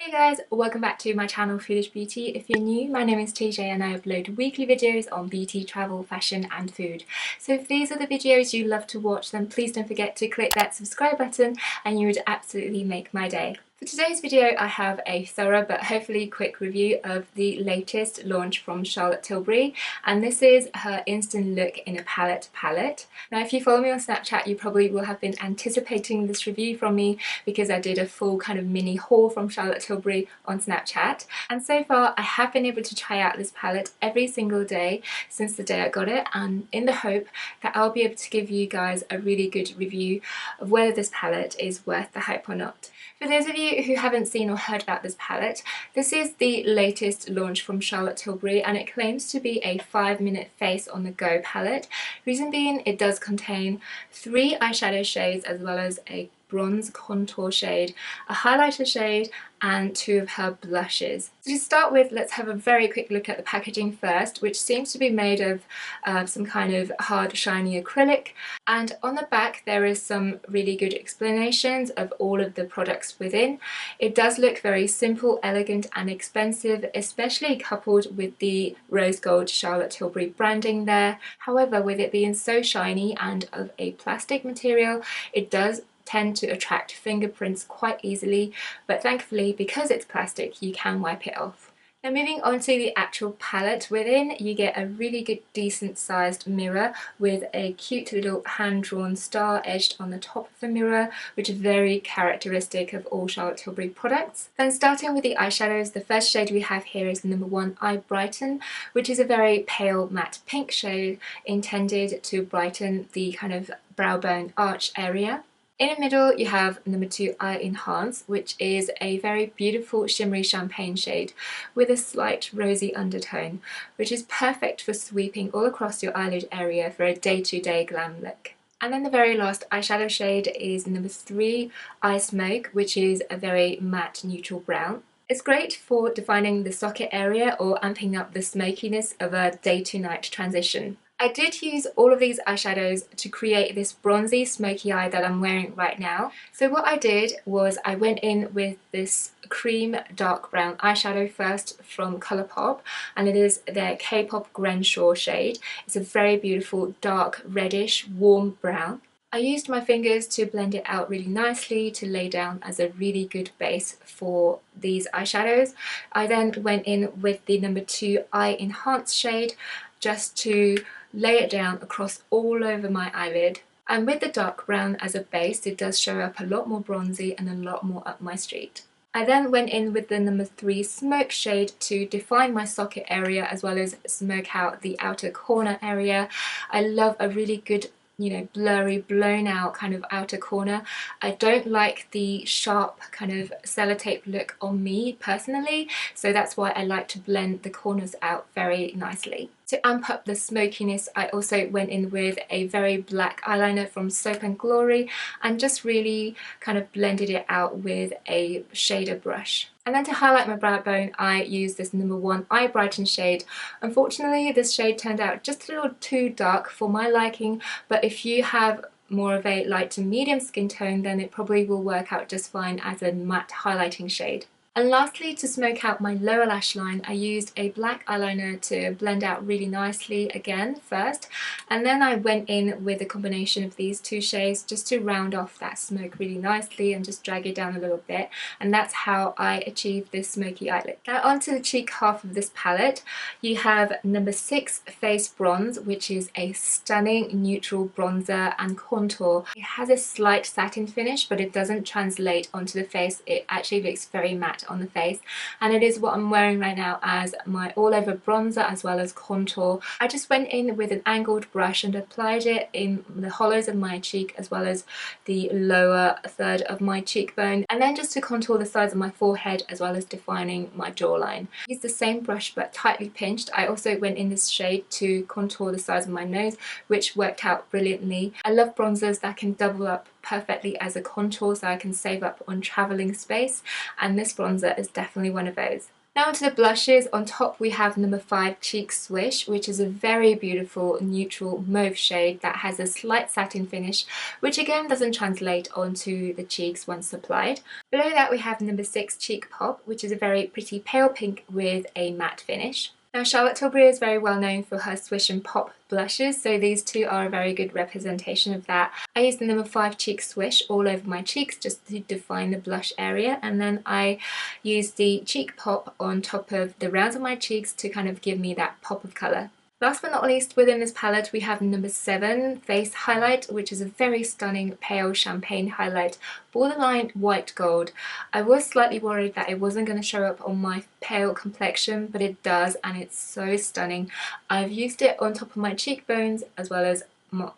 Hey guys, welcome back to my channel Foolish Beauty. If you're new, my name is TJ and I upload weekly videos on beauty, travel, fashion and food. So if these are the videos you love to watch, then please don't forget to click that subscribe button and you would absolutely make my day. For today's video I have a thorough but hopefully quick review of the latest launch from Charlotte Tilbury, and this is her Instant Look in a palette. Now if you follow me on Snapchat you probably will have been anticipating this review from me because I did a full kind of mini haul from Charlotte Tilbury on Snapchat, and so far I have been able to try out this palette every single day since the day I got it, and in the hope that I'll be able to give you guys a really good review of whether this palette is worth the hype or not. For those of you who haven't seen or heard about this palette, this is the latest launch from Charlotte Tilbury and it claims to be a 5-minute face on the go palette. Reason being, it does contain 3 eyeshadow shades as well as a bronze contour shade, a highlighter shade and 2 of her blushes. So to start with, let's have a very quick look at the packaging first, which seems to be made of some kind of hard shiny acrylic, and on the back there is some really good explanations of all of the products within. It does look very simple, elegant and expensive, especially coupled with the rose gold Charlotte Tilbury branding there. However, with it being so shiny and of a plastic material, it does tend to attract fingerprints quite easily, but thankfully because it's plastic you can wipe it off. Now moving on to the actual palette, within you get a really good decent sized mirror with a cute little hand-drawn star edged on the top of the mirror, which is very characteristic of all Charlotte Tilbury products. Then starting with the eyeshadows, the first shade we have here is the number 1 Eye Brighton, which is a very pale matte pink shade intended to brighten the kind of brow bone arch area. In the middle you have number 2 Eye Enhance, which is a very beautiful shimmery champagne shade with a slight rosy undertone, which is perfect for sweeping all across your eyelid area for a day-to-day glam look. And then the very last eyeshadow shade is number 3 Eye Smoke, which is a very matte neutral brown. It's great for defining the socket area or amping up the smokiness of a day-to-night transition. I did use all of these eyeshadows to create this bronzy smoky eye that I'm wearing right now. So what I did was I went in with this cream dark brown eyeshadow first from Colourpop, and it is their Kpop Grimshaw shade. It's a very beautiful dark reddish warm brown. I used my fingers to blend it out really nicely to lay down as a really good base for these eyeshadows. I then went in with the number 2 Eye Enhance shade just to lay it down across all over my eyelid. And with the dark brown as a base, it does show up a lot more bronzy and a lot more up my street. I then went in with the number 3 Smoke shade to define my socket area as well as smoke out the outer corner area. I love a really good, blurry, blown out kind of outer corner. I don't like the sharp kind of sellotape look on me personally, so that's why I like to blend the corners out very nicely. To amp up the smokiness, I also went in with a very black eyeliner from Soap and Glory and just really kind of blended it out with a shader brush. And then to highlight my brow bone, I used this number 1 Eye Brighten shade. Unfortunately, this shade turned out just a little too dark for my liking, but if you have more of a light to medium skin tone, then it probably will work out just fine as a matte highlighting shade. And lastly, to smoke out my lower lash line, I used a black eyeliner to blend out really nicely again first, and then I went in with a combination of these 2 shades just to round off that smoke really nicely and just drag it down a little bit, and that's how I achieved this smoky eye look. Now onto the cheek half of this palette, you have number 6 Face Bronze, which is a stunning neutral bronzer and contour. It has a slight satin finish, but it doesn't translate onto the face. It actually looks very matte on the face, and it is what I'm wearing right now as my all over bronzer as well as contour. I just went in with an angled brush and applied it in the hollows of my cheek as well as the lower third of my cheekbone, and then just to contour the sides of my forehead as well as defining my jawline. I used the same brush but tightly pinched. I also went in this shade to contour the sides of my nose, which worked out brilliantly. I love bronzers that can double up perfectly as a contour so I can save up on travelling space, and this bronzer is definitely one of those. Now onto the blushes. On top we have number 5 Cheek Swish, which is a very beautiful neutral mauve shade that has a slight satin finish, which again doesn't translate onto the cheeks once applied. Below that we have number 6 Cheek Pop, which is a very pretty pale pink with a matte finish. Now Charlotte Tilbury is very well known for her Swish and Pop blushes, so these two are a very good representation of that. I use the number 5 Cheek Swish all over my cheeks just to define the blush area, and then I use the Cheek Pop on top of the rounds of my cheeks to kind of give me that pop of colour. Last but not least, within this palette we have number 7 Face Highlight, which is a very stunning pale champagne highlight, borderline white gold. I was slightly worried that it wasn't going to show up on my pale complexion, but it does, and it's so stunning. I've used it on top of my cheekbones as well as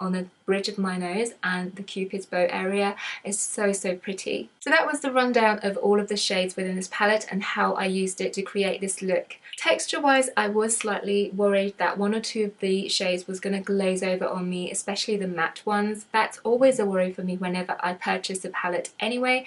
on the bridge of my nose, and the cupid's bow area is so pretty. So that was the rundown of all of the shades within this palette and how I used it to create this look. Texture wise, I was slightly worried that one or two of the shades was going to glaze over on me, especially the matte ones. That's always a worry for me whenever I purchase a palette anyway.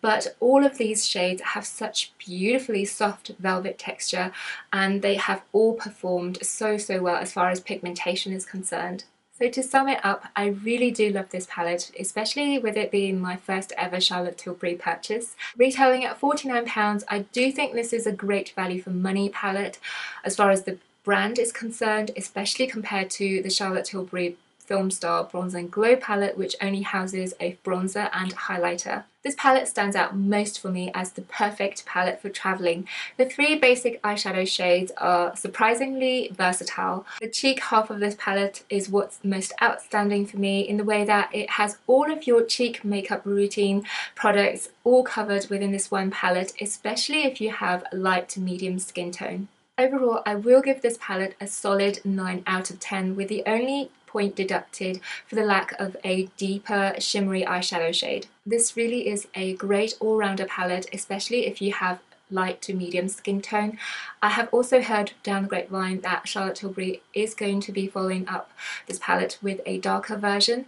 But all of these shades have such beautifully soft velvet texture, and they have all performed so well as far as pigmentation is concerned. So to sum it up, I really do love this palette, especially with it being my first ever Charlotte Tilbury purchase. Retailing at £49, I do think this is a great value for money palette as far as the brand is concerned, especially compared to the Charlotte Tilbury Film Star Bronze and Glow palette, which only houses a bronzer and highlighter. This palette stands out most for me as the perfect palette for travelling. The 3 basic eyeshadow shades are surprisingly versatile. The cheek half of this palette is what's most outstanding for me in the way that it has all of your cheek makeup routine products all covered within this one palette, especially if you have a light to medium skin tone. Overall, I will give this palette a solid 9 out of 10, with the only point deducted for the lack of a deeper shimmery eyeshadow shade. This really is a great all-rounder palette, especially if you have light to medium skin tone. I have also heard down the grapevine that Charlotte Tilbury is going to be following up this palette with a darker version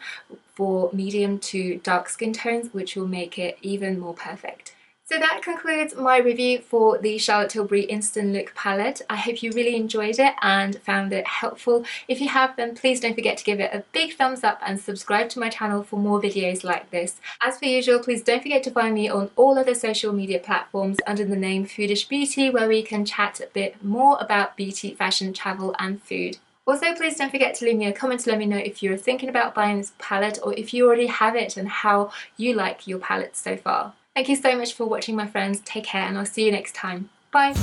for medium to dark skin tones, which will make it even more perfect. So that concludes my review for the Charlotte Tilbury Instant Look palette. I hope you really enjoyed it and found it helpful. If you have, then please don't forget to give it a big thumbs up and subscribe to my channel for more videos like this. As per usual, please don't forget to find me on all other social media platforms under the name Foodish Beauty, where we can chat a bit more about beauty, fashion, travel and food. Also, please don't forget to leave me a comment to let me know if you're thinking about buying this palette or if you already have it and how you like your palette so far. Thank you so much for watching, my friends. Take care and I'll see you next time. Bye!